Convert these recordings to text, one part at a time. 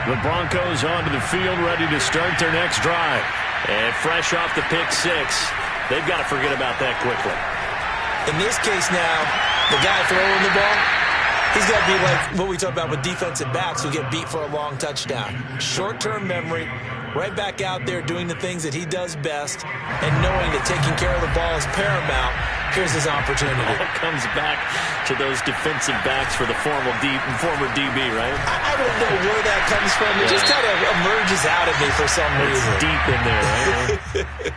The Broncos onto the field, ready to start their next drive. And fresh off the pick six, they've got to forget about that quickly. In this case now, the guy throwing the ball, he's got to be like what we talk about with defensive backs who get beat for a long touchdown. Short-term memory, right back out there doing the things that he does best, and knowing that taking care of the ball is paramount. Here's his opportunity. It comes back to those defensive backs for the former DB, right? I don't know where that comes from. It just kind of emerges out of me for some reason. It's deep in there, right?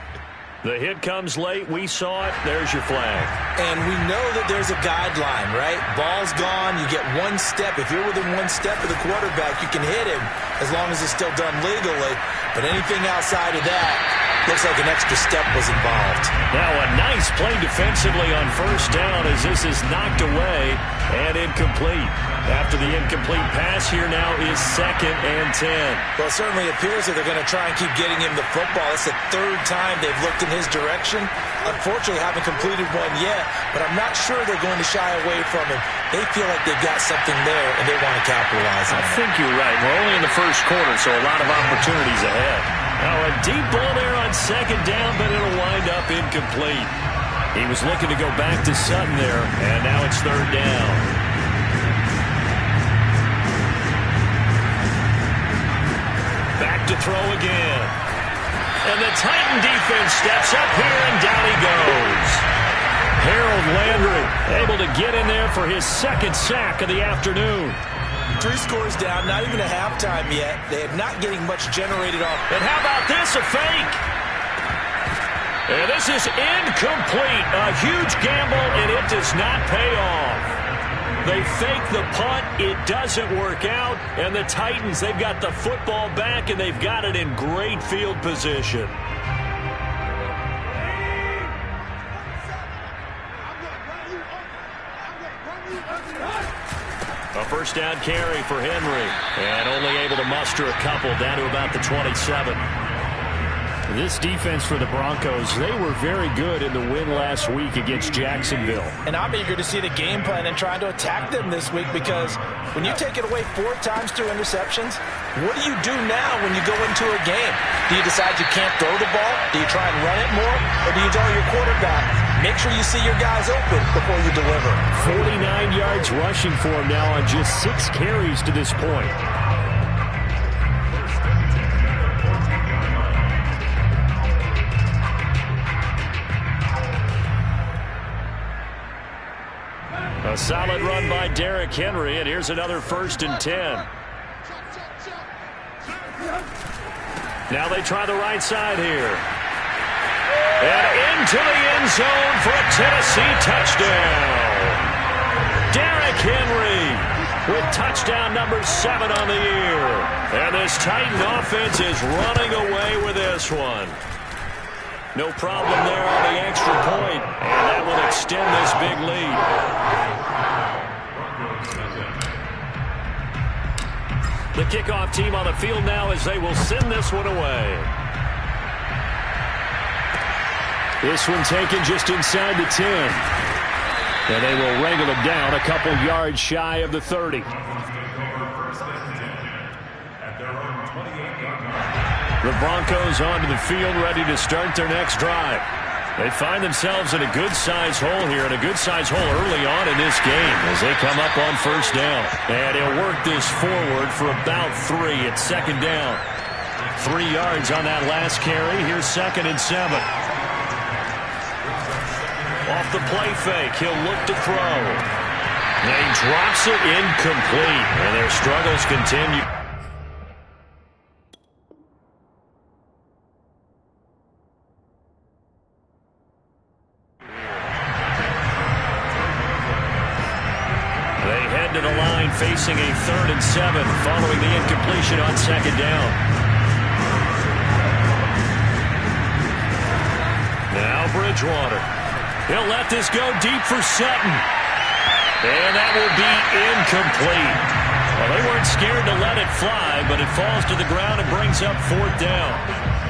The hit comes late. We saw it. There's your flag. And we know that there's a guideline, right? Ball's gone. You get one step. If you're within one step of the quarterback, you can hit him as long as it's still done legally. But anything outside of that looks like an extra step was involved. Now a nice play defensively on first down as this is knocked away and incomplete. After the incomplete pass, here now is 2nd and 10. Well, it certainly appears that they're going to try and keep getting him the football. It's the 3rd time they've looked in his direction. Unfortunately, haven't completed one yet, but I'm not sure they're going to shy away from him. They feel like they've got something there, and they want to capitalize on it. I think you're right. We're only in the first quarter, so a lot of opportunities ahead. Now a deep ball there on 2nd down, but it'll wind up incomplete. He was looking to go back to Sutton there, and now it's 3rd down. Back to throw again. And the Titan defense steps up here, and down he goes. Harold Landry able to get in there for his 2nd sack of the afternoon. 3 scores down, not even a halftime yet. They are not getting much generated off. And how about this, a fake? And this is incomplete. A huge gamble, and it does not pay off. They fake the punt. It doesn't work out. And the Titans, they've got the football back, and they've got it in great field position. A first down carry for Henry, and only able to muster a couple down to about the 27. This defense for the Broncos, they were very good in the win last week against Jacksonville. And I'm eager to see the game plan and trying to attack them this week, because when you take it away 4 times through interceptions, what do you do now when you go into a game? Do you decide you can't throw the ball? Do you try and run it more? Or do you tell your quarterback, make sure you see your guys open before you deliver? 49 yards rushing for him now on just 6 carries to this point. A solid run by Derrick Henry, and here's another 1st and 10. Now they try the right side here. And into the end zone for a Tennessee touchdown. Derrick Henry with touchdown number 7 on the year. And this Titan offense is running away with this one. No problem there on the extra point, and that will extend this big lead. The kickoff team on the field now as they will send this one away. This one taken just inside the 10. And they will wrangle them down a couple yards shy of the 30. The Broncos onto the field, ready to start their next drive. They find themselves in a good-sized hole here, and a good-sized hole early on in this game as they come up on first down. And he'll work this forward for about 3 at 2nd down. 3 yards on that last carry. Here's 2nd and 7. Off the play fake, he'll look to throw. And he drops it incomplete, and their struggles continue. To the line facing a 3rd and 7 following the incompletion on 2nd down. Now Bridgewater. He'll let this go deep for Sutton. And that will be incomplete. Well, they weren't scared to let it fly, but it falls to the ground and brings up 4th down.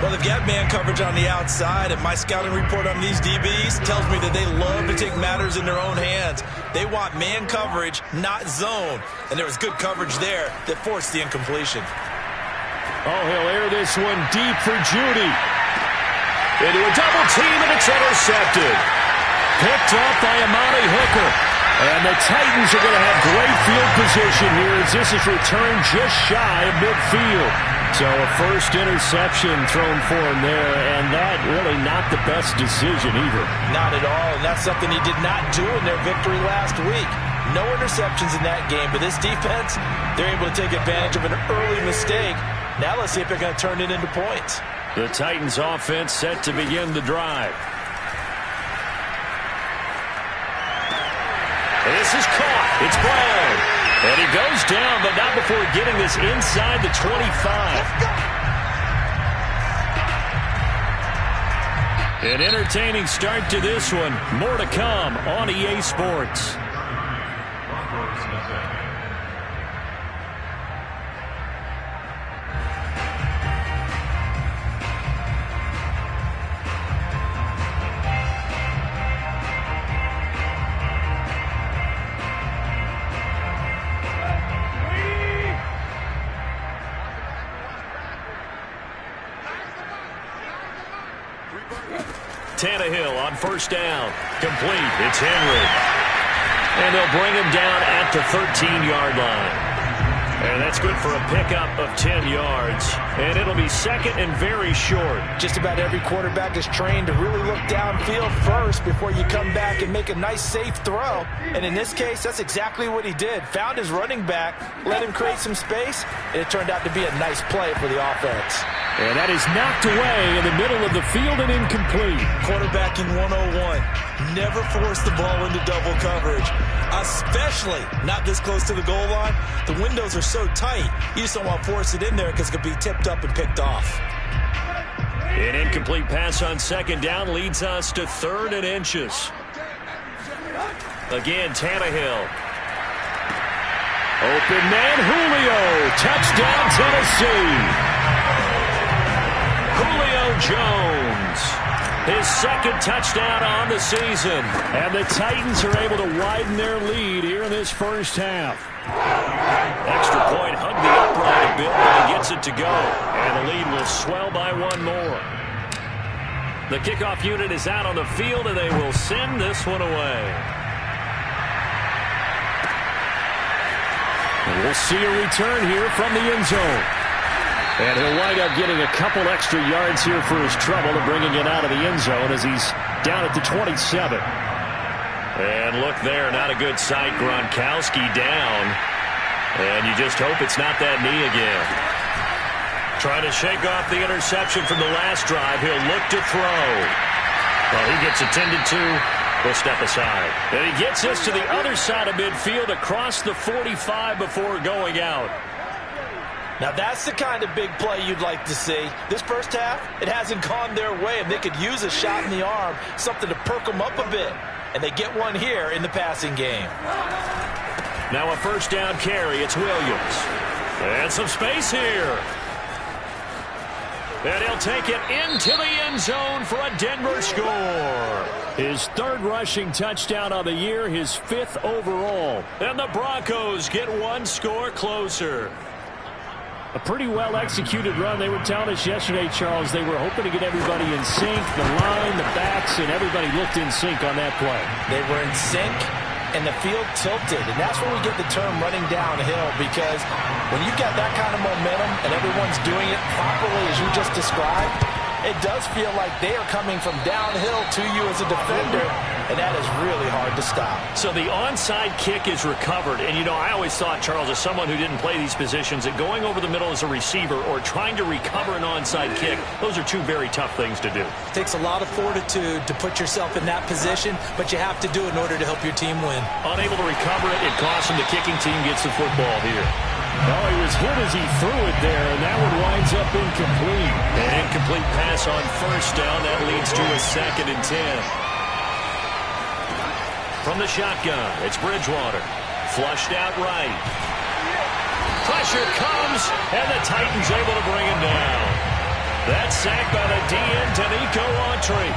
Well, they've got man coverage on the outside, and my scouting report on these DBs tells me that they love to take matters in their own hands. They want man coverage, not zone. And there was good coverage there that forced the incompletion. Oh, he'll air this one deep for Judy. Into a double team, and it's intercepted. Picked up by Amani Hooker. And the Titans are going to have great field position here as this is returned just shy of midfield. So a first interception thrown for him there, and that really not the best decision either. Not at all, and that's something he did not do in their victory last week. No interceptions in that game, but this defense, they're able to take advantage of an early mistake. Now let's see if they're going to turn it into points. The Titans offense set to begin the drive. This is caught. It's Brown. And he goes down, but not before getting this inside the 25. An entertaining start to this one. More to come on EA Sports. Tannehill on first down. Complete. It's Henry. And they'll bring him down at the 13-yard line. And that's good for a pickup of 10 yards. And it'll be second and very short. Just about every quarterback is trained to really look downfield first before you come back and make a nice, safe throw. And in this case, that's exactly what he did. Found his running back, let him create some space, and it turned out to be a nice play for the offense. And that is knocked away in the middle of the field and incomplete. Quarterbacking 101. Never force the ball into double coverage, especially not this close to the goal line. The windows are so tight, you just don't want to force it in there because it could be tipped up and picked off. An incomplete pass on second down leads us to 3rd and inches. Again, Tannehill. Open man, Julio. Touchdown, Tennessee. Julio Jones, his second touchdown on the season. And the Titans are able to widen their lead here in this first half. Extra point, hug the upright a bit, but he gets it to go. And the lead will swell by one more. The kickoff unit is out on the field, and they will send this one away. And we'll see a return here from the end zone. And he'll wind up getting a couple extra yards here for his trouble and bringing it out of the end zone as he's down at the 27. And look there, not a good sight. Gronkowski down. And you just hope it's not that knee again. Trying to shake off the interception from the last drive. He'll look to throw. Well, he gets attended to. We'll step aside. And he gets us to the other side of midfield across the 45 before going out. Now that's the kind of big play you'd like to see. This first half, it hasn't gone their way, and they could use a shot in the arm, something to perk them up a bit. And they get one here in the passing game. Now a first down carry. It's Williams. And some space here. And he'll take it into the end zone for a Denver score. His 3rd rushing touchdown of the year, his 5th overall. And the Broncos get one score closer. A pretty well-executed run. They were telling us yesterday, Charles, they were hoping to get everybody in sync, the line, the backs, and everybody looked in sync on that play. They were in sync, and the field tilted, and that's where we get the term running downhill, because when you've got that kind of momentum and everyone's doing it properly as you just described, it does feel like they are coming from downhill to you as a defender, and that is really hard to stop. So the onside kick is recovered, and, you know, I always thought, Charles, as someone who didn't play these positions, that going over the middle as a receiver or trying to recover an onside kick, those are two very tough things to do. It takes a lot of fortitude to put yourself in that position, but you have to do it in order to help your team win. Unable to recover it, it costs him. The kicking team gets the football here. Well, he was hit as he threw it there, and that one winds up incomplete. An incomplete pass on first down. That leads to a 2nd and 10. From the shotgun, it's Bridgewater. Flushed out right. Pressure comes, and the Titans able to bring him down. That's sacked by the DN, Danico Autry.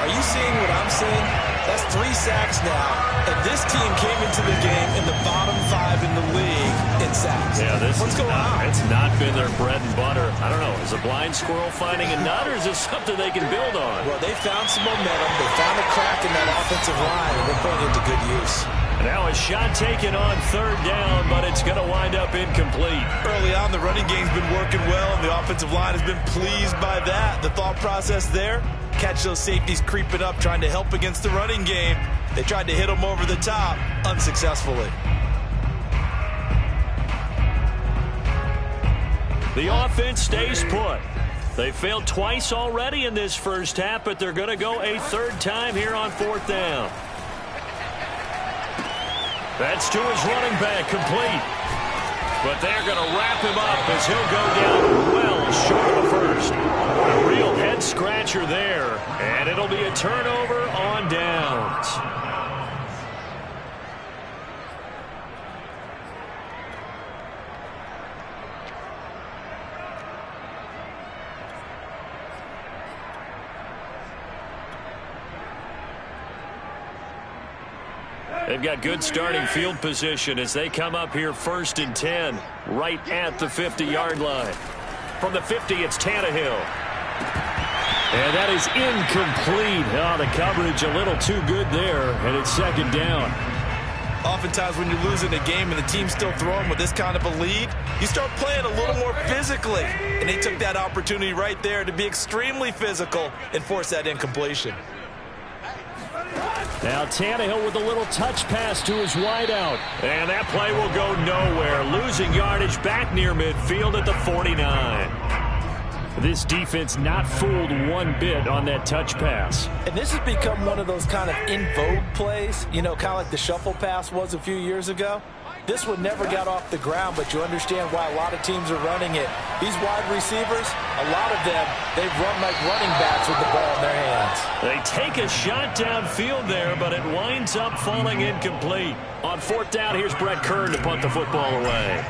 Are you seeing what I'm seeing? That's 3 sacks now, and this team came into the game in the bottom 5 in the league in get sacks. Yeah, What's going on? It's not been their bread and butter. I don't know. Is a blind squirrel finding a nut, or is this something they can build on? Well, they found some momentum. They found a crack in that offensive line, and they're putting it to good use. Now a shot taken on third down, but it's going to wind up incomplete. Early on, the running game's been working well, and the offensive line has been pleased by that. The thought process there, catch those safeties creeping up, trying to help against the running game. They tried to hit them over the top, unsuccessfully. The offense stays put. They failed twice already in this first half, but they're going to go a third time here on fourth down. That's to his running back, complete. But they're going to wrap him up as he'll go down well short of the first. A real head-scratcher there, and it'll be a turnover on downs. They've got good starting field position as they come up here 1st and 10, right at the 50-yard line. From the 50, it's Tannehill. And that is incomplete. Oh, the coverage a little too good there, and it's second down. Oftentimes when you're losing a game and the team's still throwing with this kind of a lead, you start playing a little more physically. And they took that opportunity right there to be extremely physical and force that incompletion. Now Tannehill with a little touch pass to his wideout. And that play will go nowhere. Losing yardage back near midfield at the 49. This defense not fooled one bit on that touch pass. And this has become one of those kind of in vogue plays, you know, kind of like the shuffle pass was a few years ago. This one never got off the ground, but you understand why a lot of teams are running it. These wide receivers, a lot of them, they've run like running backs with the ball in their hands. They take a shot downfield there, but it winds up falling incomplete. On fourth down, here's Brett Kern to punt the football away.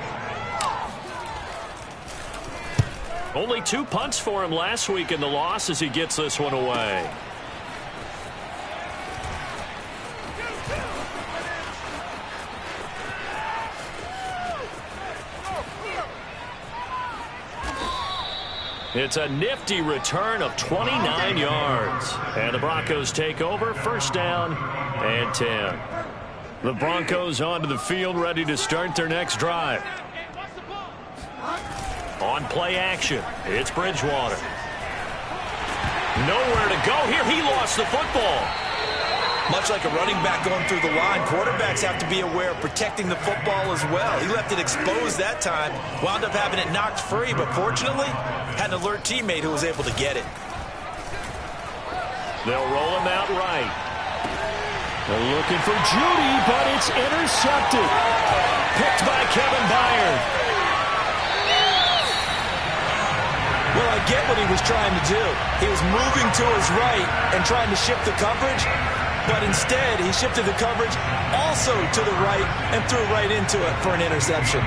Only 2 punts for him last week in the loss as he gets this one away. It's a nifty return of 29 yards. And the Broncos take over, first down and 10. The Broncos onto the field, ready to start their next drive. On play action, it's Bridgewater. Nowhere to go here. He lost the football. Much like a running back going through the line, quarterbacks have to be aware of protecting the football as well. He left it exposed that time, wound up having it knocked free, but fortunately, had an alert teammate who was able to get it. They'll roll him out right. They're looking for Judy, but it's intercepted. Picked by Kevin Byard. Well, I get what he was trying to do. He was moving to his right and trying to shift the coverage, but instead he shifted the coverage also to the right and threw right into it for an interception.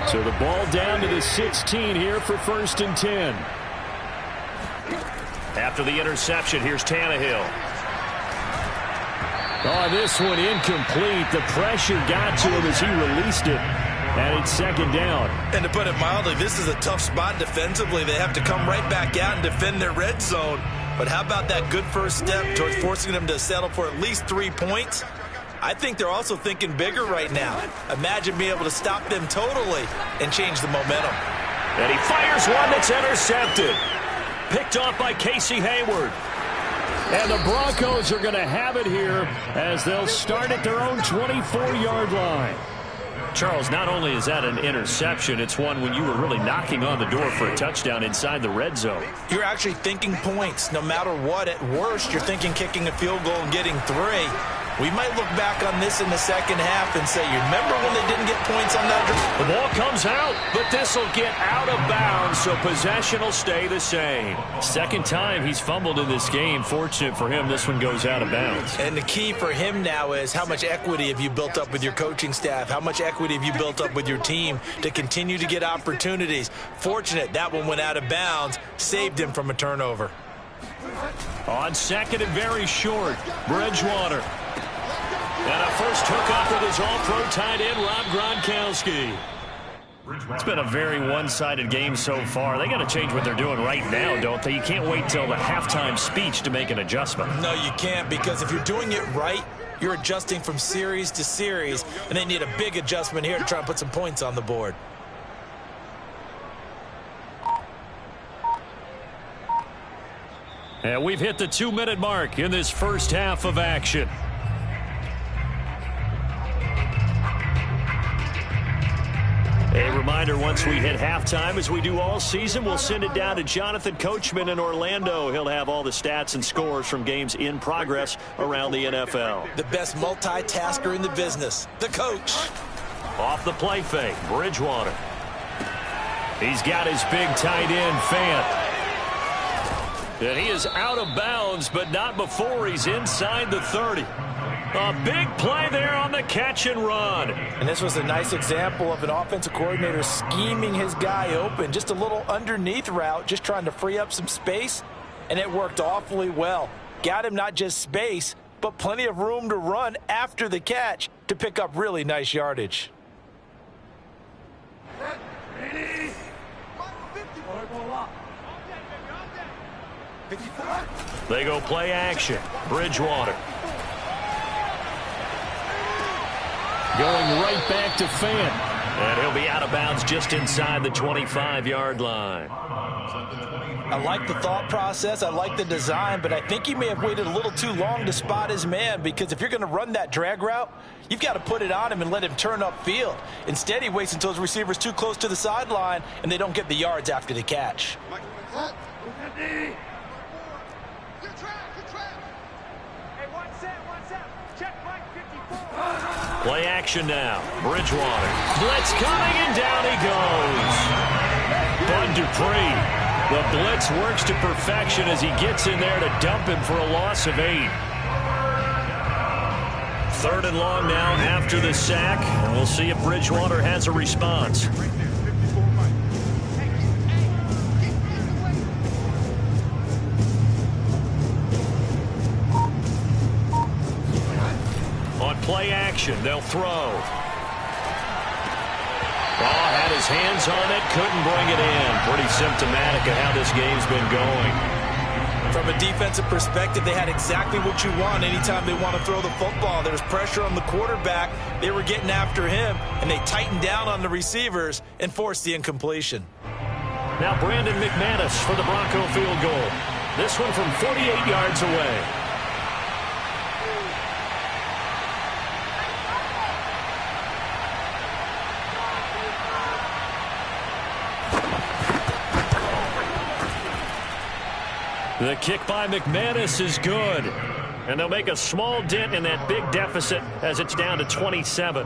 So the ball down to the 16 here for first and 10. After the interception, here's Tannehill. Oh, this one incomplete. The pressure got to him as he released it. And it's second down. And to put it mildly, this is a tough spot defensively. They have to come right back out and defend their red zone. But how about that good first step towards forcing them to settle for at least 3 points? I think they're also thinking bigger right now. Imagine being able to stop them totally and change the momentum. And he fires one that's intercepted. Picked off by Casey Hayward. And the Broncos are going to have it here as they'll start at their own 24-yard line. Charles, not only is that an interception, it's one when you were really knocking on the door for a touchdown inside the red zone. You're actually thinking points. No matter what, at worst, you're thinking kicking a field goal and getting 3. We might look back on this in the second half and say, you remember when they didn't get points on that? The ball comes out, but this will get out of bounds, so possession will stay the same. Second time he's fumbled in this game. Fortunate for him, this one goes out of bounds. And the key for him now is how much equity have you built up with your coaching staff? How much equity have you built up with your team to continue to get opportunities? Fortunate that one went out of bounds, saved him from a turnover. On second and very short, Bridgewater. And a first hookup with his all-pro tight end, Rob Gronkowski. It's been a very one-sided game so far. They got to change what they're doing right now, don't they? You can't wait till the halftime speech to make an adjustment. No, you can't, because if you're doing it right, you're adjusting from series to series, and they need a big adjustment here to try and put some points on the board. And we've hit the 2-minute mark in this first half of action. A reminder, once we hit halftime, as we do all season, we'll send it down to Jonathan Coachman in Orlando. He'll have all the stats and scores from games in progress around the NFL. The best multitasker in the business, the coach. Off the play fake, Bridgewater. He's got his big tight end, Fant. And he is out of bounds, but not before he's inside the 30. A big play there on the catch and run. And this was a nice example of an offensive coordinator scheming his guy open. Just a little underneath route, just trying to free up some space, and it worked awfully well. Got him not just space, but plenty of room to run after the catch to pick up really nice yardage. They go play action. Bridgewater. Going right back to Fant. And he'll be out of bounds just inside the 25-yard line. I like the thought process. I like the design, but I think he may have waited a little too long to spot his man, because if you're going to run that drag route, you've got to put it on him and let him turn upfield. Instead, he waits until his receiver's too close to the sideline, and they don't get the yards after the catch. Play action now. Bridgewater. Blitz coming, and down he goes. Bud Dupree. The blitz works to perfection as he gets in there to dump him for a loss of 8. 3rd and long now after the sack. And we'll see if Bridgewater has a response. On play action, they'll throw. Had his hands on it, couldn't bring it in. Pretty symptomatic of how this game's been going. From a defensive perspective, they had exactly what you want anytime they want to throw the football. There's pressure on the quarterback. They were getting after him, and they tightened down on the receivers and forced the incompletion. Now Brandon McManus for the Bronco field goal. This one from 48 yards away. The kick by McManus is good. And they'll make a small dent in that big deficit as it's down to 27.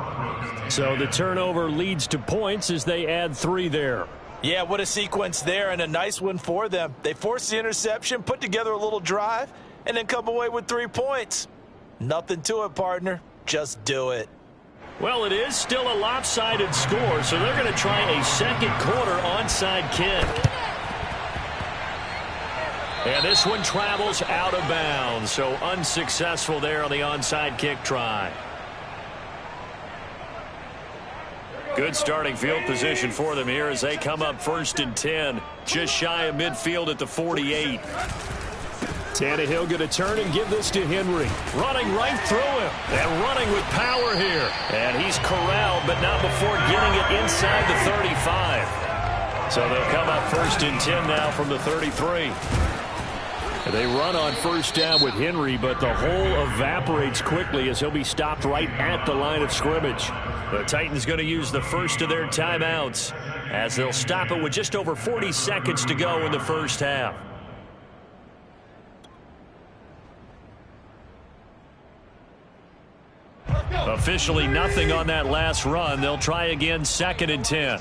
So the turnover leads to points as they add 3 there. Yeah, what a sequence there, and a nice one for them. They forced the interception, put together a little drive, and then come away with 3 points. Nothing to it, partner. Just do it. Well, it is still a lopsided score, so they're going to try a second quarter onside kick. And this one travels out of bounds, so unsuccessful there on the onside kick try. Good starting field position for them here as they come up 1st and 10, just shy of midfield at the 48. Tannehill going to turn and give this to Henry. Running right through him and running with power here. And he's corralled, but not before getting it inside the 35. So they'll come up 1st and 10 now from the 33. They run on 1st down with Henry, but the hole evaporates quickly as he'll be stopped right at the line of scrimmage. The Titans going to use the first of their timeouts as they'll stop it with just over 40 seconds to go in the first half. Officially nothing on that last run. They'll try again 2nd and 10.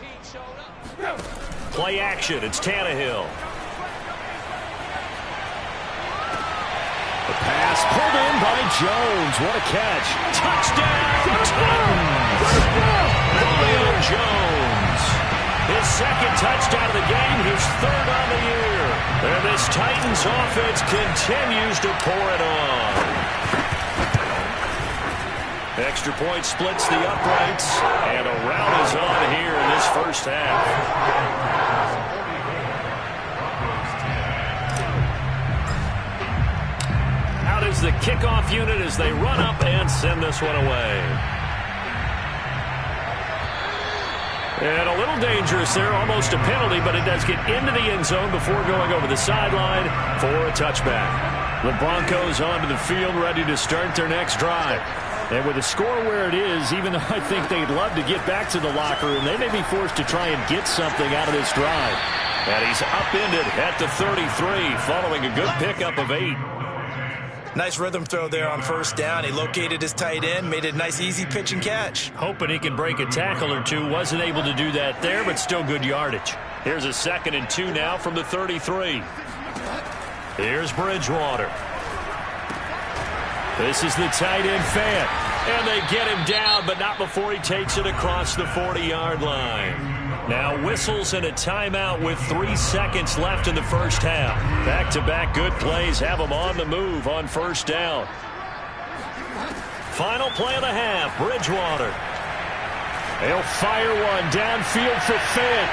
Play action. It's Tannehill. The pass pulled in by Jones. What a catch. Touchdown, Titans. Julio Jones. His 2nd touchdown of the game, his 3rd on the year. And this Titans offense continues to pour it on. Extra point splits the uprights, and a rout is on here in this first half. Out is the kickoff unit as they run up and send this one away. And a little dangerous there, almost a penalty, but it does get into the end zone before going over the sideline for a touchback. The Broncos onto the field, ready to start their next drive. And with the score where it is, even though I think they'd love to get back to the locker room, they may be forced to try and get something out of this drive. And he's upended at the 33, following a good pickup of 8. Nice rhythm throw there on first down. He located his tight end, made it a nice easy pitch and catch. Hoping he can break a tackle or two. Wasn't able to do that there, but still good yardage. Here's a 2nd and 2 now from the 33. Here's Bridgewater. This is the tight end fan. And they get him down, but not before he takes it across the 40-yard line. Now whistles and a timeout with 3 seconds left in the first half. Back-to-back good plays have them on the move on first down. Final play of the half, Bridgewater. He'll fire one downfield for Fant.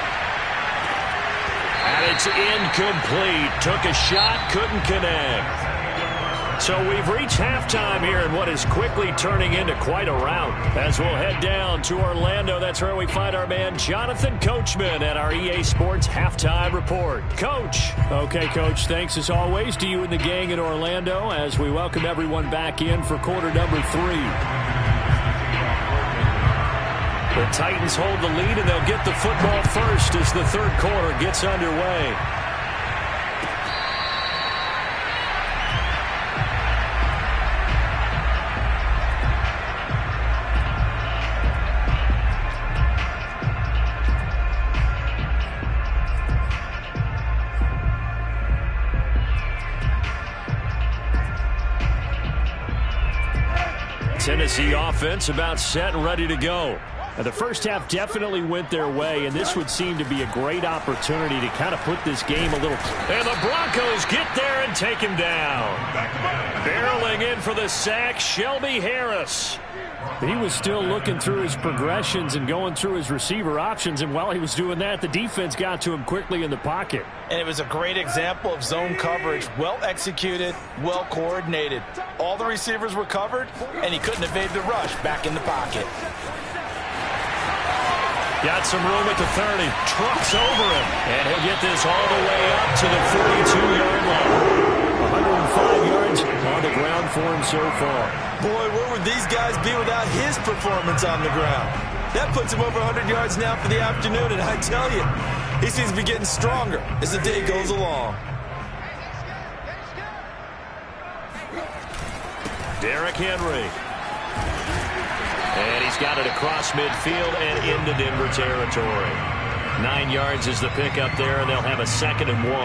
And it's incomplete. Took a shot, couldn't connect. So we've reached halftime here in what is quickly turning into quite a rout. As we'll head down to Orlando, that's where we find our man Jonathan Coachman at our EA Sports Halftime Report. Coach. Okay, Coach, thanks as always to you and the gang in Orlando as we welcome everyone back in for quarter number 3. The Titans hold the lead, and they'll get the football first as the third quarter gets underway. Tennessee offense about set and ready to go. And the first half definitely went their way, and this would seem to be a great opportunity to kind of put this game a little... And the Broncos get there and take him down. Barreling in for the sack, Shelby Harris. He was still looking through his progressions and going through his receiver options, and while he was doing that, the defense got to him quickly in the pocket. And it was a great example of zone coverage. Well executed, well coordinated. All the receivers were covered, and he couldn't evade the rush back in the pocket. Got some room at the 30. Trucks over him. And he'll get this all the way up to the 42-yard line. 105 yards on the ground for him so far. Boy, where would these guys be without his performance on the ground? That puts him over 100 yards now for the afternoon, and I tell you, he seems to be getting stronger as the day goes along. Derrick Henry. And he's got it across midfield and into Denver territory. 9 yards is the pickup there, and they'll have a 2nd and 1.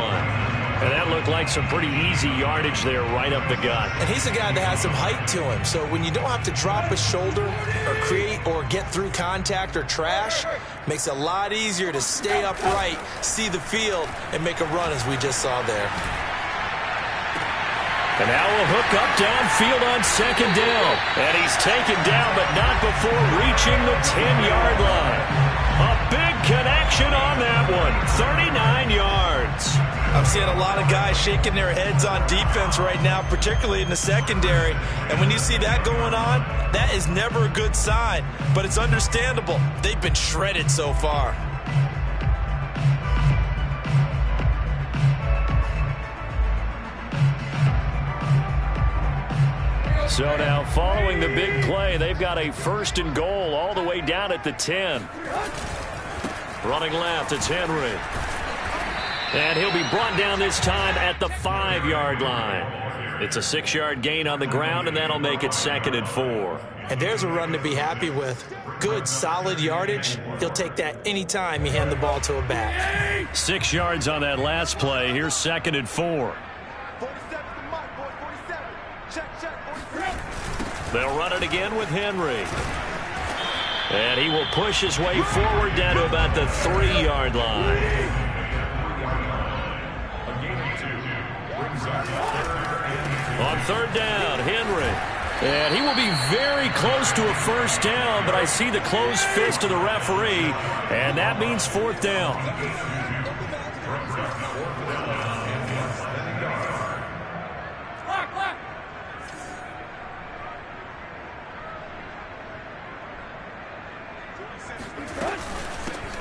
And that looked like some pretty easy yardage there right up the gut. And he's a guy that has some height to him. So when you don't have to drop a shoulder or create or get through contact or trash, makes it a lot easier to stay upright, see the field, and make a run as we just saw there. And now we'll hook up downfield on 2nd down. And he's taken down, but not before reaching the 10-yard line. A big connection on that one. 39 yards. I'm seeing a lot of guys shaking their heads on defense right now, particularly in the secondary. And when you see that going on, that is never a good sign. But it's understandable. They've been shredded so far. So now following the big play, they've got a 1st and goal all the way down at the 10. Running left, it's Henry. And he'll be brought down this time at the 5-yard line. It's a 6-yard gain on the ground, and that'll make it 2nd and 4. And there's a run to be happy with. Good, solid yardage. He'll take that anytime you hand the ball to a back. 6 yards on that last play. Here's 2nd and 4. They'll run it again with Henry. And he will push his way forward down to about the 3-yard line. On 3rd down, Henry. And he will be very close to a first down, but I see the closed fist of the referee, and that means fourth down.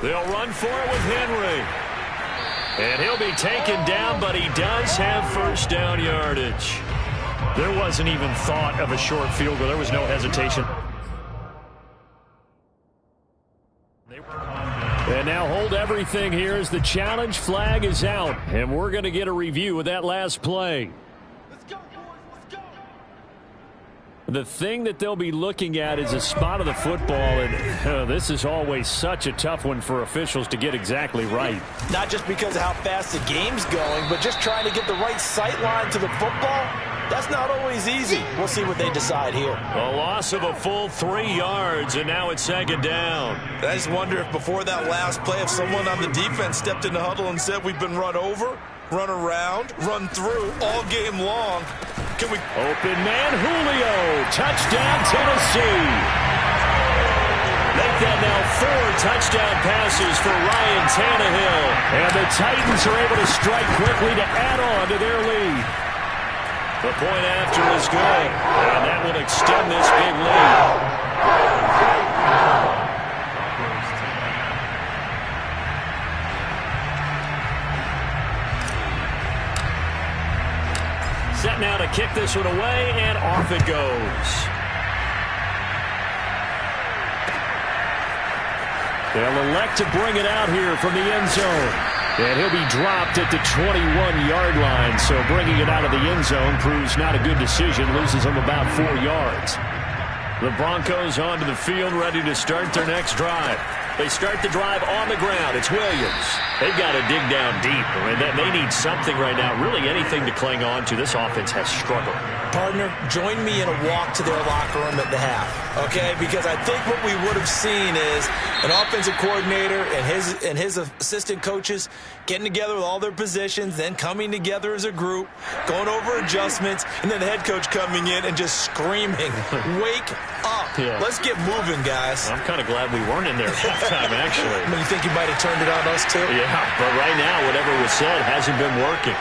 They'll run for it with Henry. And he'll be taken down, but he does have first down yardage. There wasn't even thought of a short field goal. There was no hesitation. And now hold everything here as the challenge flag is out. And we're going to get a review of that last play. The thing that they'll be looking at is a spot of the football, and this is always such a tough one for officials to get exactly right. Not just because of how fast the game's going, but just trying to get the right sight line to the football. That's not always easy. We'll see what they decide here. A loss of a full 3 yards, and now it's second down. I just wonder if before that last play, if someone on the defense stepped in the huddle and said, we've been run over, run around, run through all game long. Can we... Open man, Julio. Touchdown, Tennessee. Make that now 4 touchdown passes for Ryan Tannehill. And the Titans are able to strike quickly to add on to their lead. The point after is good, and that will extend this big lead. Set now to kick this one away, and off it goes. They'll elect to bring it out here from the end zone. And he'll be dropped at the 21-yard line, so bringing it out of the end zone proves not a good decision, loses him about 4 yards. The Broncos onto the field, ready to start their next drive. They start the drive on the ground. It's Williams. They've got to dig down deep. I mean, they need something right now, really anything to cling on to. This offense has struggled. Partner, join me in a walk to their locker room at the half, okay? Because I think what we would have seen is an offensive coordinator and his assistant coaches getting together with all their positions, then coming together as a group, going over adjustments, and then the head coach coming in and just screaming, wake up. Yeah. Let's get moving, guys. I'm kind of glad we weren't in there at halftime, actually. I mean, you think you might have turned it on us, too? Yeah, but right now, whatever was said hasn't been working.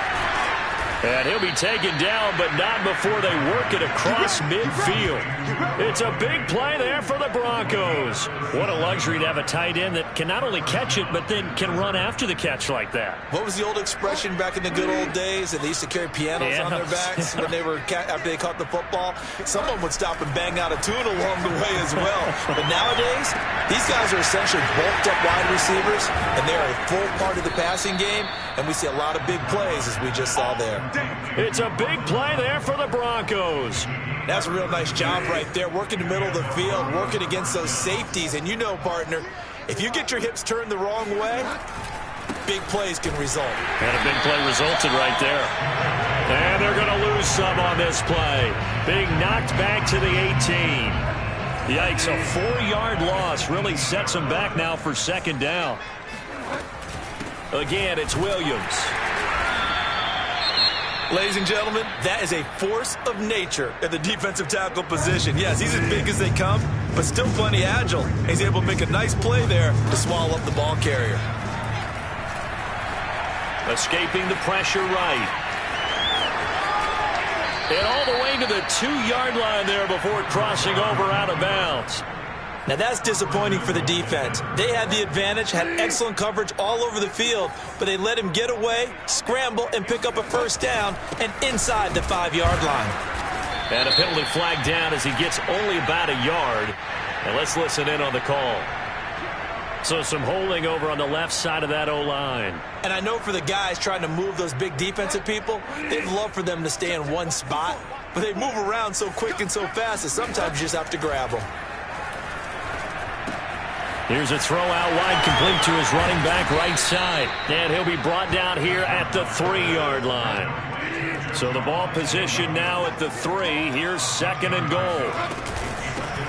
And he'll be taken down, but not before they work it across midfield. It's a big play there for the Broncos. What a luxury to have a tight end that can not only catch it, but then can run after the catch like that. What was the old expression back in the good old days that they used to carry pianos on their backs when they were after they caught the football? Someone would stop and bang out a tune along the way as well. But nowadays, these guys are essentially bulked up wide receivers, and they are a full part of the passing game, and we see a lot of big plays as we just saw there. It's a big play there for the Broncos. That's a real nice job right there, working the middle of the field, working against those safeties. And you know, partner, if you get your hips turned the wrong way, big plays can result. And a big play resulted right there. And they're going to lose some on this play. Being knocked back to the 18. Yikes, a 4-yard loss really sets them back now for second down. Again, it's Williams. Ladies and gentlemen, that is a force of nature at the defensive tackle position. Yes, he's as big as they come, but still plenty agile. He's able to make a nice play there to swallow up the ball carrier. Escaping the pressure right. And all the way to the 2-yard line there before crossing over out of bounds. Now that's disappointing for the defense. They had the advantage, had excellent coverage all over the field, but they let him get away, scramble, and pick up a first down and inside the 5-yard line. And a penalty flag down as he gets only about a yard. And let's listen in on the call. So some holding over on the left side of that O-line. And I know for the guys trying to move those big defensive people, they'd love for them to stay in one spot, but they move around so quick and so fast that sometimes you just have to grab them. Here's a throw out wide, complete to his running back right side. And he'll be brought down here at the 3-yard line. So the ball position now at the 3. Here's second and goal.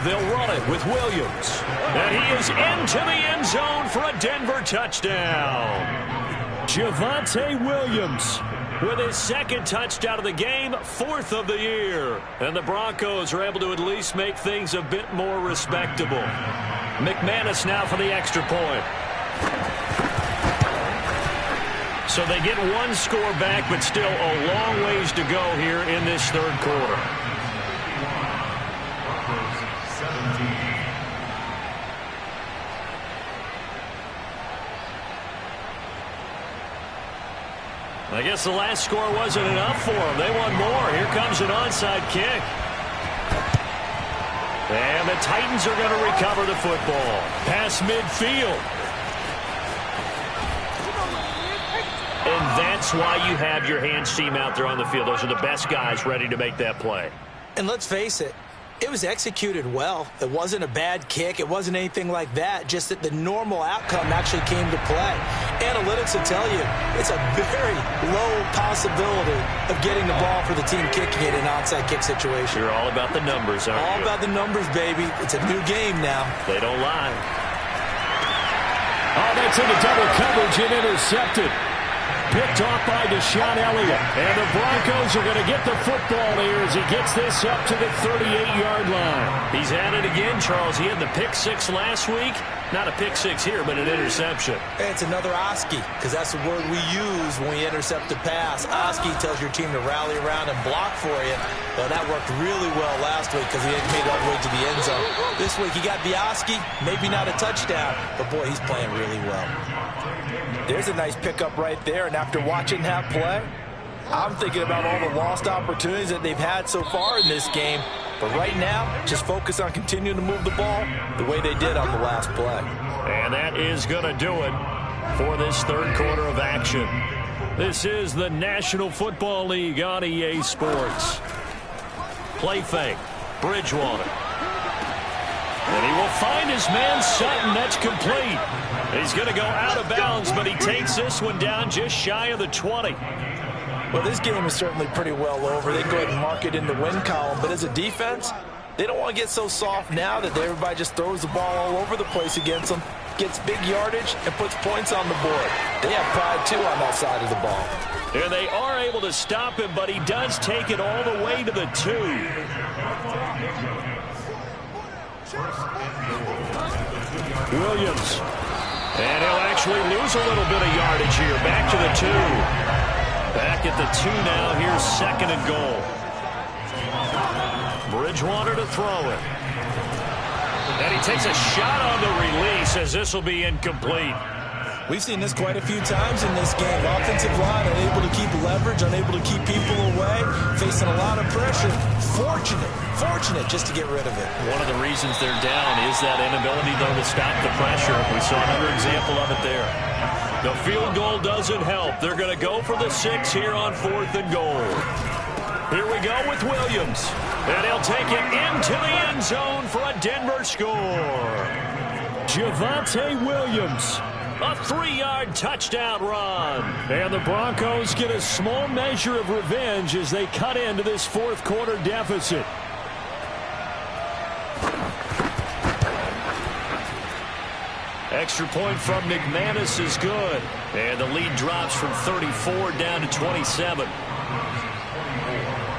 They'll run it with Williams. And he is into the end zone for a Denver touchdown. Javonte Williams with his second touchdown of the game, 4th of the year. And the Broncos are able to at least make things a bit more respectable. McManus now for the extra point. So they get one score back, but still a long ways to go here in this third quarter. I guess the last score wasn't enough for them. They want more. Here comes an onside kick. And the Titans are going to recover the football. Past midfield. And that's why you have your hands team out there on the field. Those are the best guys ready to make that play. And let's face it, it was executed well. It wasn't a bad kick. It wasn't anything like that. Just that the normal outcome actually came to play. Analytics will tell you it's a very low possibility of getting the ball for the team kicking it in an onside kick situation. You're all about the numbers, aren't you? All about the numbers, baby. It's a new game now. They don't lie. Oh, that's into double coverage and intercepted. Picked off by Deshaun Elliott. And the Broncos are going to get the football here as he gets this up to the 38-yard line. He's at it again, Charles. He had the pick six last week. Not a pick six here, but an interception. It's another Oski, because that's the word we use when we intercept a pass. Oski tells your team to rally around and block for you. Well, that worked really well last week because he made it all the way to the end zone. This week he got the Oski, maybe not a touchdown, but boy, he's playing really well. There's a nice pickup right there, and after watching that play, I'm thinking about all the lost opportunities that they've had so far in this game. But right now, just focus on continuing to move the ball the way they did on the last play. And that is going to do it for this third quarter of action. This is the National Football League on EA Sports. Play fake. Bridgewater. And he will find his man Sutton. That's complete. He's going to go out of bounds, but he takes this one down just shy of the 20. Well, this game is certainly pretty well over. They go ahead and mark it in the win column. But as a defense, they don't want to get so soft now that everybody just throws the ball all over the place against them, gets big yardage, and puts points on the board. They have pride, too, on that side of the ball. And they are able to stop him, but he does take it all the way to the 2. Williams. And he'll actually lose a little bit of yardage here. Back to the 2. Back at the 2 now. Here's 2nd and goal. Bridgewater to throw it. And he takes a shot on the release as this will be incomplete. We've seen this quite a few times in this game. Offensive line unable to keep leverage, unable to keep people away, facing a lot of pressure. Fortunate just to get rid of it. One of the reasons they're down is that inability, though, to stop the pressure. We saw another example of it there. The field goal doesn't help. They're going to go for the 6 here on 4th and goal. Here we go with Williams. And he'll take it into the end zone for a Denver score. Javonte Williams. A 3-yard touchdown run. And the Broncos get a small measure of revenge as they cut into this fourth quarter deficit. Extra point from McManus is good. And the lead drops from 34 down to 27.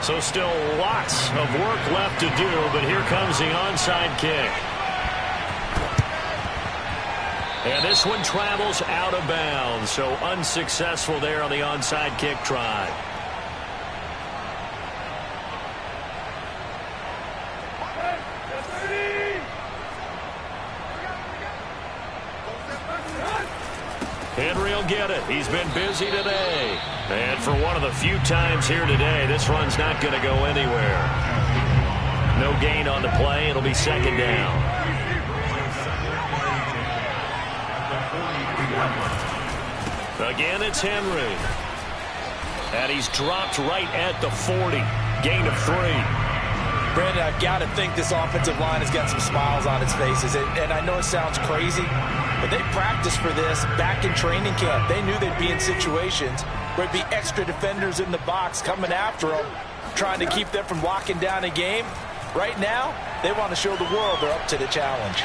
So still lots of work left to do, but here comes the onside kick. And this one travels out of bounds, so unsuccessful there on the onside kick try. Henry will get it. He's been busy today. And for one of the few times here today, this run's not going to go anywhere. No gain on the play. It'll be 2nd down. Again, it's Henry. And he's dropped right at the 40. Gain of 3. Brandon, I've got to think this offensive line has got some smiles on its faces. And I know it sounds crazy, but they practiced for this back in training camp. They knew they'd be in situations where there'd be extra defenders in the box coming after them, trying to keep them from locking down a game. Right now, they want to show the world they're up to the challenge.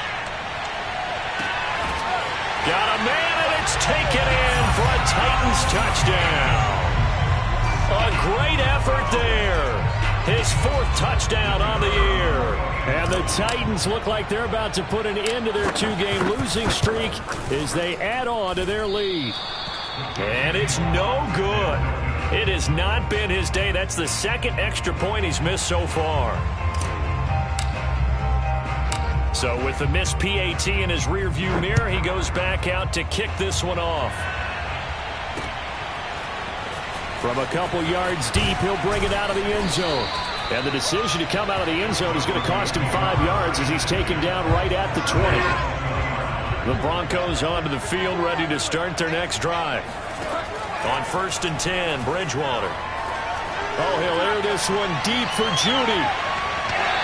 Got a man, and it's taken in for a Titans touchdown. A great effort there. His fourth touchdown on the year. And the Titans look like they're about to put an end to their two-game losing streak as they add on to their lead. And it's no good. It has not been his day. That's the second extra point he's missed so far. So with the missed PAT in his rearview mirror, he goes back out to kick this one off. From a couple yards deep, he'll bring it out of the end zone. And the decision to come out of the end zone is going to cost him 5 yards as he's taken down right at the 20. The Broncos onto the field, ready to start their next drive. On 1st and 10, Bridgewater. Oh, he'll air this one deep for Judy.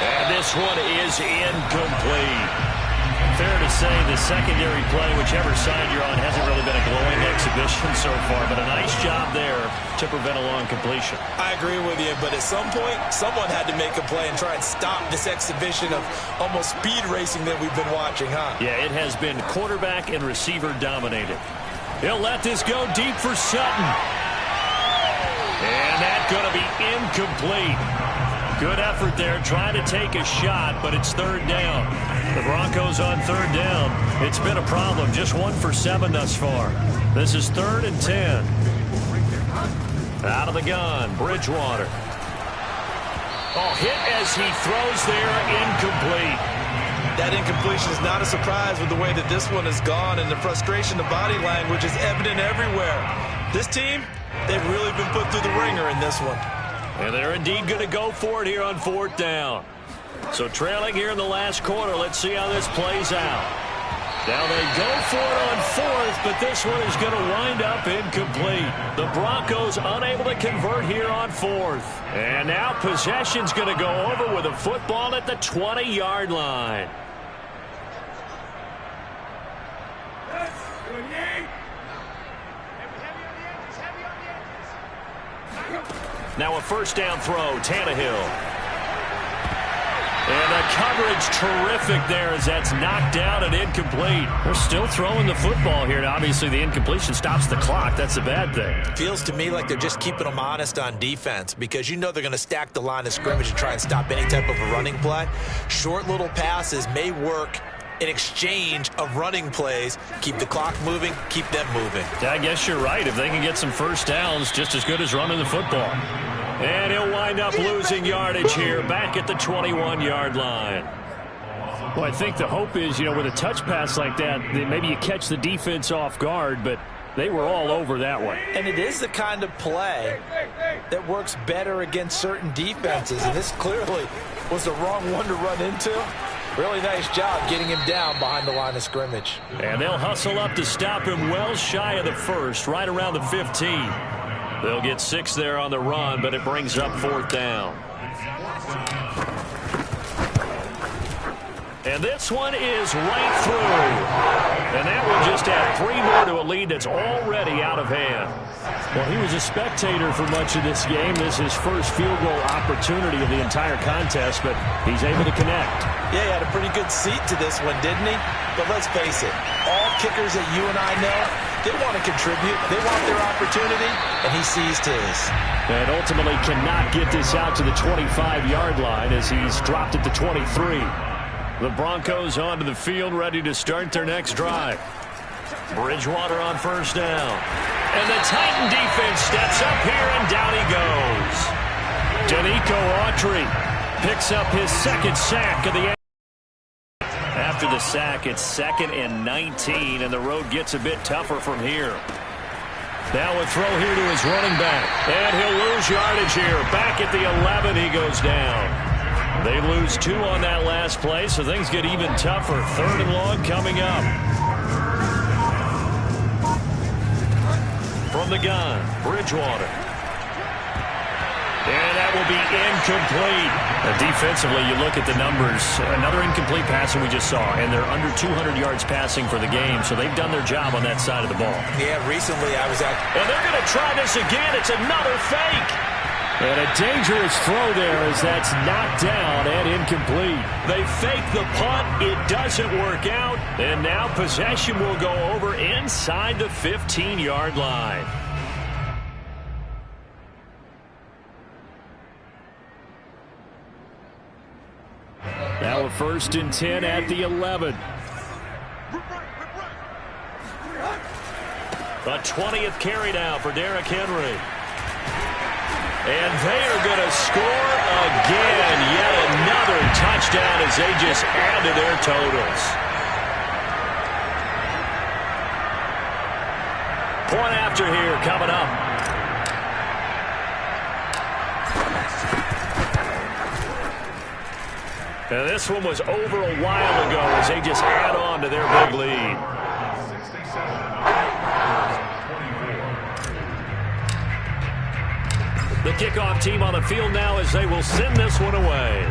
And this one is incomplete. Fair to say the secondary play, whichever side you're on, hasn't really been a glowing exhibition so far, but a nice job there to prevent a long completion. I agree with you, but at some point, someone had to make a play and try and stop this exhibition of almost speed racing that we've been watching, huh? Yeah, it has been quarterback and receiver dominated. He'll let this go deep for Sutton. And that's going to be incomplete. Good effort there, trying to take a shot, but it's 3rd down. The Broncos on 3rd down. It's been a problem, just 1 for 7 thus far. This is 3rd and 10. Out of the gun, Bridgewater. Oh, hit as he throws there, incomplete. That incompletion is not a surprise with the way that this one has gone, and the frustration, the body language is evident everywhere. This team, they've really been put through the ringer in this one. And they're indeed going to go for it here on 4th down. So trailing here in the last quarter, let's see how this plays out. Now they go for it on 4th, but this one is going to wind up incomplete. The Broncos unable to convert here on 4th. And now possession's going to go over with a football at the 20-yard line. Now a 1st down throw, Tannehill. And the coverage terrific there as that's knocked down and incomplete. They're still throwing the football here. Now, obviously, the incompletion stops the clock. That's a bad thing. Feels to me like they're just keeping them honest on defense because you know they're going to stack the line of scrimmage and try and stop any type of a running play. Short little passes may work in exchange of running plays. Keep the clock moving, keep them moving. I guess you're right. If they can get some 1st downs, just as good as running the football. And he'll wind up losing yardage here back at the 21-yard line. Well, I think the hope is, with a touch pass like that, maybe you catch the defense off guard, but they were all over that one. And it is the kind of play that works better against certain defenses, and this clearly was the wrong one to run into. Really nice job getting him down behind the line of scrimmage. And they'll hustle up to stop him well shy of the 1st, right around the 15. They'll get 6 there on the run, but it brings up 4th down. And this one is right through. And that will just add 3 more to a lead that's already out of hand. Well, he was a spectator for much of this game. This is his first field goal opportunity of the entire contest, but he's able to connect. Yeah, he had a pretty good seat to this one, didn't he? But let's face it, all kickers that you and I know, they want to contribute. They want their opportunity, and he seized his. And ultimately cannot get this out to the 25-yard line as he's dropped at the 23. The Broncos onto the field, ready to start their next drive. Bridgewater on 1st down. And the Titan defense steps up here, and down he goes. Danico Autry picks up his 2nd sack of the game. After the sack, it's 2nd and 19, and the road gets a bit tougher from here. Now a throw here to his running back, and he'll lose yardage here. Back at the 11, he goes down. They lose 2 on that last play, so things get even tougher. 3rd and long coming up. From the gun, Bridgewater. And that will be incomplete. Defensively, you look at the numbers. Another incomplete pass that we just saw, and they're under 200 yards passing for the game, so they've done their job on that side of the ball. Yeah, recently I was at... And they're going to try this again. It's another fake. And a dangerous throw there as that's knocked down and incomplete. They fake the punt. It doesn't work out. And now possession will go over inside the 15-yard line. Now a 1st and 10 at the 11. A 20th carry now for Derrick Henry. And they are going to score again. Yet another touchdown as they just add to their totals. Point after here coming up. And this one was over a while ago as they just add on to their big lead. The kickoff team on the field now as they will send this one away.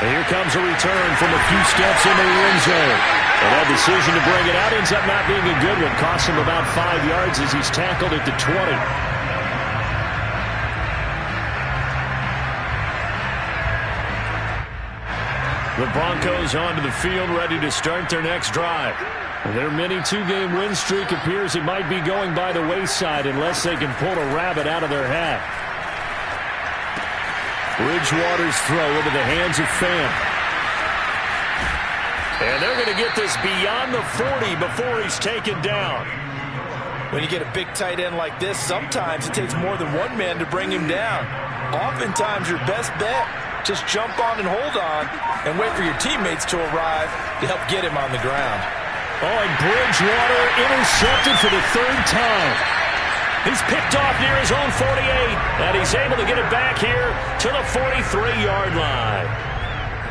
And here comes a return from a few steps into the end zone. And that decision to bring it out ends up not being a good one. Costs him about 5 yards as he's tackled at the 20. The Broncos onto the field, ready to start their next drive. Their mini 2-game win streak appears it might be going by the wayside unless they can pull a rabbit out of their hat. Bridgewater's throw into the hands of Pham. And they're going to get this beyond the 40 before he's taken down. When you get a big tight end like this, sometimes it takes more than one man to bring him down. Oftentimes your best bet, just jump on and hold on and wait for your teammates to arrive to help get him on the ground. Oh, and Bridgewater intercepted for the 3rd time. He's picked off near his own 48, and he's able to get it back here to the 43-yard line.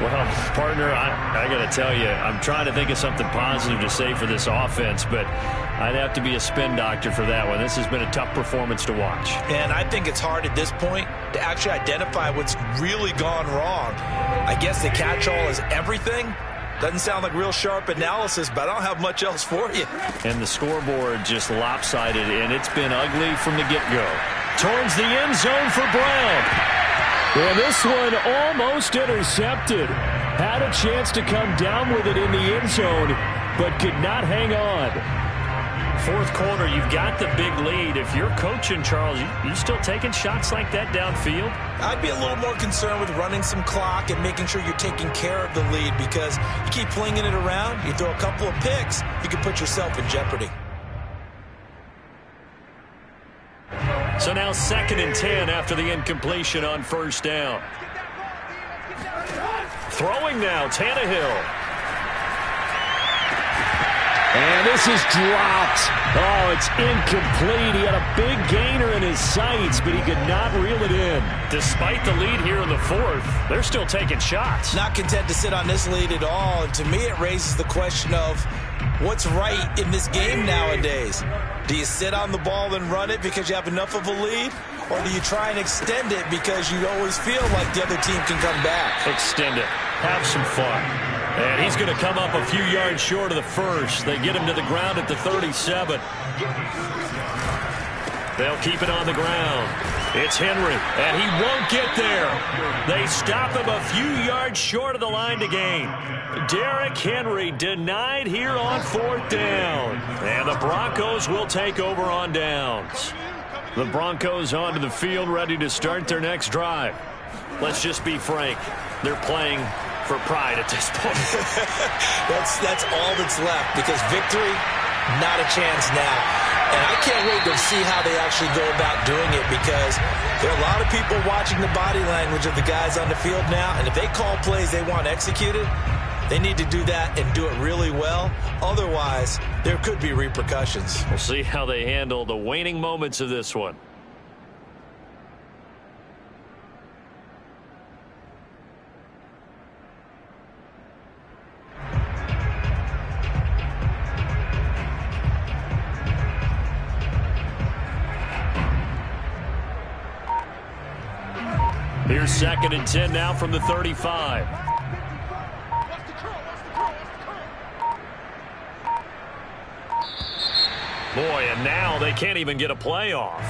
Well, partner, I got to tell you, I'm trying to think of something positive to say for this offense, but I'd have to be a spin doctor for that one. This has been a tough performance to watch. And I think it's hard at this point to actually identify what's really gone wrong. I guess the catch-all is everything. Doesn't sound like real sharp analysis, but I don't have much else for you. And the scoreboard just lopsided, and it's been ugly from the get-go. Towards the end zone for Brown. And this one almost intercepted. Had a chance to come down with it in the end zone, but could not hang on. 4th quarter, you've got the big lead. If you're coaching, Charles, you still taking shots like that downfield? I'd be a little more concerned with running some clock and making sure you're taking care of the lead, because you keep flinging it around, you throw a couple of picks, you can put yourself in jeopardy. So now 2nd and 10 after the incompletion on 1st down. Throwing now, Tannehill. And this is dropped. Oh, it's incomplete. He had a big gainer in his sights, but he could not reel it in. Despite the lead here in the 4th, they're still taking shots. Not content to sit on this lead at all. And to me, it raises the question of what's right in this game nowadays. Do you sit on the ball and run it because you have enough of a lead? Or do you try and extend it because you always feel like the other team can come back? Extend it. Have some fun. And he's going to come up a few yards short of the 1st. They get him to the ground at the 37. They'll keep it on the ground. It's Henry, and he won't get there. They stop him a few yards short of the line to gain. Derrick Henry denied here on 4th down. And the Broncos will take over on downs. The Broncos onto the field, ready to start their next drive. Let's just be frank. They're playing for pride at this point. That's all that's left, because victory, not a chance now. And I can't wait to see how they actually go about doing it, because there are a lot of people watching the body language of the guys on the field now, and if they call plays they want executed, they need to do that and do it really well. Otherwise, there could be repercussions. We'll see how they handle the waning moments of this one. Here's 2nd and 10 now from the 35. Boy, and now they can't even get a play off.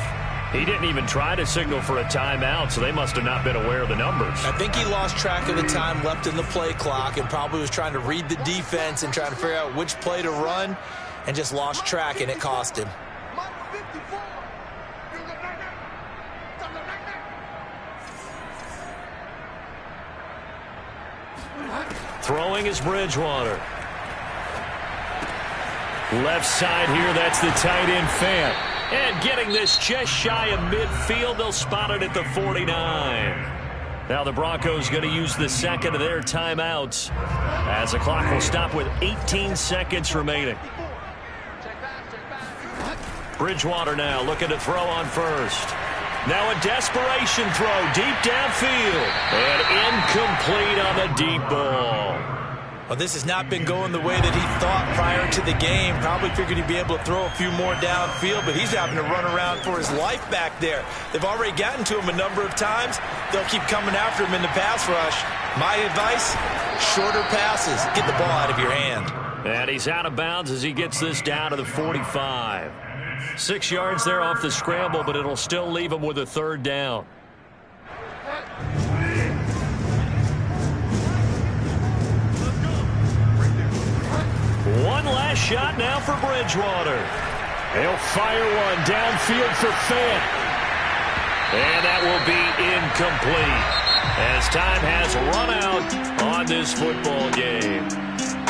He didn't even try to signal for a timeout, so they must have not been aware of the numbers. I think he lost track of the time left in the play clock and probably was trying to read the defense and trying to figure out which play to run, and just lost track, and it cost him. Throwing is Bridgewater. Left side here, that's the tight end Fant. And getting this just shy of midfield, they'll spot it at the 49. Now the Broncos going to use the second of their timeouts as the clock will stop with 18 seconds remaining. Bridgewater now looking to throw on first. Now a desperation throw deep downfield. And incomplete on the deep ball. Well, this has not been going the way that he thought prior to the game. Probably figured he'd be able to throw a few more downfield, but he's having to run around for his life back there. They've already gotten to him a number of times. They'll keep coming after him in the pass rush. My advice, shorter passes. Get the ball out of your hand. And he's out of bounds as he gets this down to the 45. 6 yards there off the scramble, but it'll still leave him with a third down. One last shot now for Bridgewater. He'll fire one downfield for Fant. And that will be incomplete as time has run out on this football game.